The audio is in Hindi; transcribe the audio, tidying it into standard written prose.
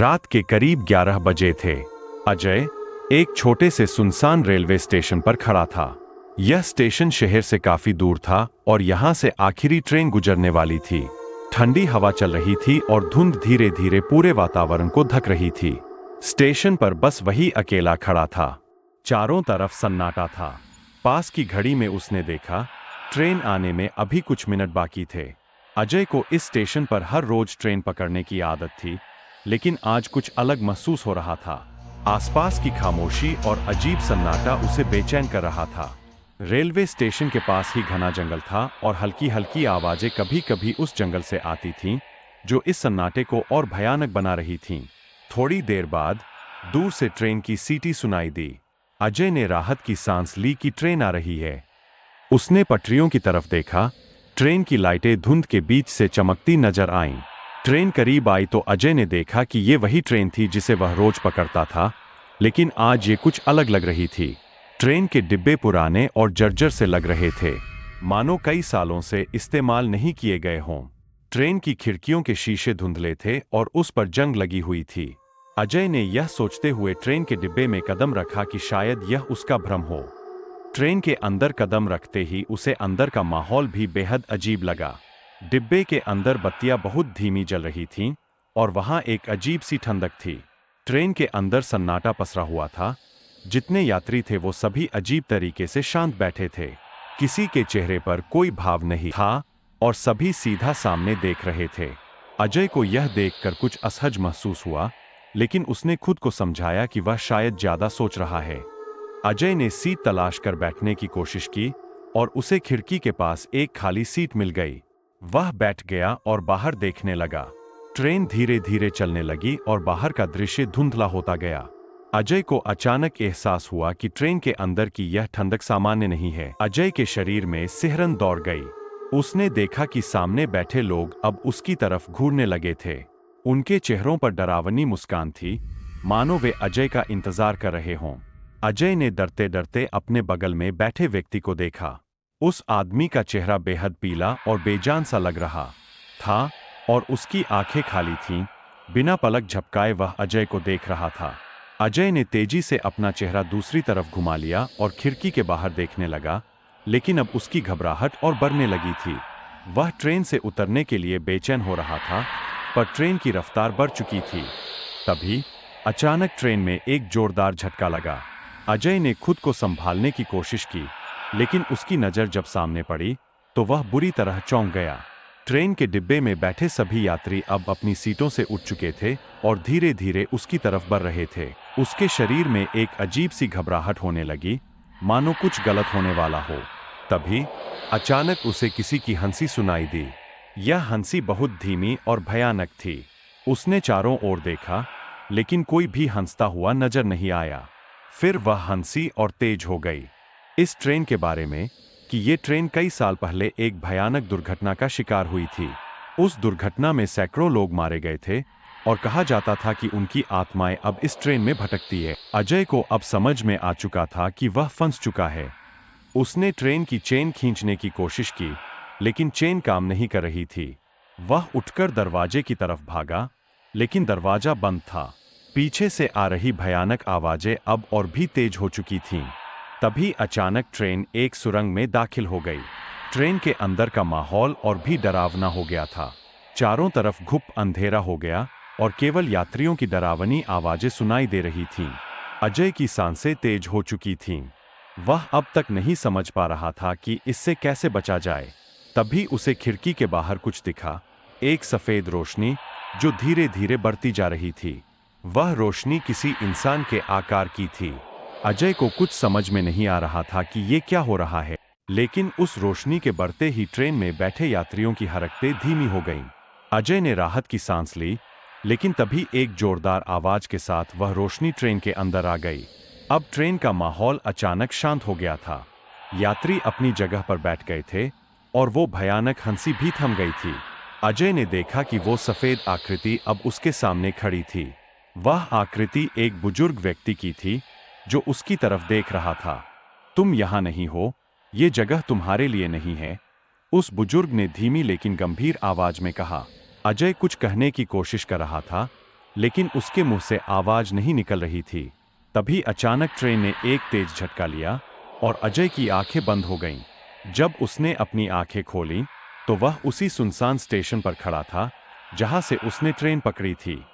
रात के करीब 11 बजे थे। अजय एक छोटे से सुनसान रेलवे स्टेशन पर खड़ा था। यह स्टेशन शहर से काफी दूर था और यहाँ से आखिरी ट्रेन गुजरने वाली थी। ठंडी हवा चल रही थी और धुंध धीरे धीरे पूरे वातावरण को ढक रही थी। स्टेशन पर बस वही अकेला खड़ा था। चारों तरफ सन्नाटा था। पास की घड़ी में उसने देखा, ट्रेन आने में अभी कुछ मिनट बाकी थे। अजय को इस स्टेशन पर हर रोज ट्रेन पकड़ने की आदत थी, लेकिन आज कुछ अलग महसूस हो रहा था। आसपास की खामोशी और अजीब सन्नाटा उसे बेचैन कर रहा था। रेलवे स्टेशन के पास ही घना जंगल था और हल्की हल्की आवाजें कभी कभी उस जंगल से आती थीं, जो इस सन्नाटे को और भयानक बना रही थीं। थोड़ी देर बाद दूर से ट्रेन की सीटी सुनाई दी। अजय ने राहत की सांस ली कि ट्रेन आ रही है। उसने पटरियों की तरफ देखा। ट्रेन की लाइटें धुंध के बीच से चमकती नजर आईं। ट्रेन करीब आई तो अजय ने देखा कि ये वही ट्रेन थी जिसे वह रोज पकड़ता था, लेकिन आज ये कुछ अलग लग रही थी। ट्रेन के डिब्बे पुराने और जर्जर से लग रहे थे, मानो कई सालों से इस्तेमाल नहीं किए गए हों। ट्रेन की खिड़कियों के शीशे धुंधले थे और उस पर जंग लगी हुई थी। अजय ने यह सोचते हुए ट्रेन के डिब्बे में कदम रखा कि शायद यह उसका भ्रम हो। ट्रेन के अंदर कदम रखते ही उसे अंदर का माहौल भी बेहद अजीब लगा। डिब्बे के अंदर बत्तियां बहुत धीमी जल रही थीं और वहां एक अजीब सी ठंडक थी। ट्रेन के अंदर सन्नाटा पसरा हुआ था। जितने यात्री थे वो सभी अजीब तरीके से शांत बैठे थे। किसी के चेहरे पर कोई भाव नहीं था और सभी सीधा सामने देख रहे थे। अजय को यह देखकर कुछ असहज महसूस हुआ, लेकिन उसने खुद को समझाया कि वह शायद ज्यादा सोच रहा है। अजय ने सीट तलाश कर बैठने की कोशिश की और उसे खिड़की के पास एक खाली सीट मिल गई। वह बैठ गया और बाहर देखने लगा। ट्रेन धीरे धीरे चलने लगी और बाहर का दृश्य धुंधला होता गया। अजय को अचानक एहसास हुआ कि ट्रेन के अंदर की यह ठंडक सामान्य नहीं है। अजय के शरीर में सिहरन दौड़ गई। उसने देखा कि सामने बैठे लोग अब उसकी तरफ घूरने लगे थे। उनके चेहरों पर डरावनी मुस्कान थी, मानो वे अजय का इंतजार कर रहे हों। अजय ने डरते डरते अपने बगल में बैठे व्यक्ति को देखा। उस आदमी का चेहरा बेहद पीला और बेजान सा लग रहा था और उसकी आंखें खाली थीं। बिना पलक झपकाए वह अजय को देख रहा था। अजय ने तेजी से अपना चेहरा दूसरी तरफ घुमा लिया और खिड़की के बाहर देखने लगा, लेकिन अब उसकी घबराहट और बढ़ने लगी थी। वह ट्रेन से उतरने के लिए बेचैन हो रहा था, पर ट्रेन की रफ्तार बढ़ चुकी थी। तभी अचानक ट्रेन में एक जोरदार झटका लगा। अजय ने खुद को संभालने की कोशिश की, लेकिन उसकी नज़र जब सामने पड़ी तो वह बुरी तरह चौंक गया। ट्रेन के डिब्बे में बैठे सभी यात्री अब अपनी सीटों से उठ चुके थे और धीरे धीरे उसकी तरफ बढ़ रहे थे। उसके शरीर में एक अजीब सी घबराहट होने लगी, मानो कुछ गलत होने वाला हो। तभी अचानक उसे किसी की हंसी सुनाई दी। यह हंसी बहुत धीमी और भयानक थी। उसने चारों ओर देखा, लेकिन कोई भी हंसता हुआ नजर नहीं आया। फिर वह हंसी और तेज हो गई। इस ट्रेन के बारे में कि ये ट्रेन कई साल पहले एक भयानक दुर्घटना का शिकार हुई थी। उस दुर्घटना में सैकड़ों लोग मारे गए थे और कहा जाता था कि उनकी आत्माएं अब इस ट्रेन में भटकती है। अजय को अब समझ में आ चुका था कि वह फंस चुका है। उसने ट्रेन की चेन खींचने की कोशिश की, लेकिन चेन काम नहीं कर रही थी। वह उठकर दरवाजे की तरफ भागा, लेकिन दरवाजा बंद था। पीछे से आ रही भयानक आवाजें अब और भी तेज हो चुकी थीं। तभी अचानक ट्रेन एक सुरंग में दाखिल हो गई। ट्रेन के अंदर का माहौल और भी डरावना हो गया था। चारों तरफ घुप अंधेरा हो गया और केवल यात्रियों की डरावनी आवाजें सुनाई दे रही थीं। अजय की सांसें तेज हो चुकी थीं। वह अब तक नहीं समझ पा रहा था कि इससे कैसे बचा जाए। तभी उसे खिड़की के बाहर कुछ दिखा, एक सफेद रोशनी जो धीरे धीरे बढ़ती जा रही थी। वह रोशनी किसी इंसान के आकार की थी। अजय को कुछ समझ में नहीं आ रहा था कि ये क्या हो रहा है, लेकिन उस रोशनी के बढ़ते ही ट्रेन में बैठे यात्रियों की हरकतें धीमी हो गईं। अजय ने राहत की सांस ली, लेकिन तभी एक जोरदार आवाज के साथ वह रोशनी ट्रेन के अंदर आ गई। अब ट्रेन का माहौल अचानक शांत हो गया था। यात्री अपनी जगह पर बैठ गए थे और वो भयानक हंसी भी थम गई थी। अजय ने देखा कि वो सफेद आकृति अब उसके सामने खड़ी थी। वह आकृति एक बुजुर्ग व्यक्ति की थी जो उसकी तरफ देख रहा था। तुम यहाँ नहीं हो, ये जगह तुम्हारे लिए नहीं है, उस बुजुर्ग ने धीमी लेकिन गंभीर आवाज में कहा। अजय कुछ कहने की कोशिश कर रहा था, लेकिन उसके मुंह से आवाज नहीं निकल रही थी। तभी अचानक ट्रेन ने एक तेज झटका लिया और अजय की आंखें बंद हो गईं। जब उसने अपनी आंखें खोलीं, तो वह उसी सुनसान स्टेशन पर खड़ा था जहां से उसने ट्रेन पकड़ी थी।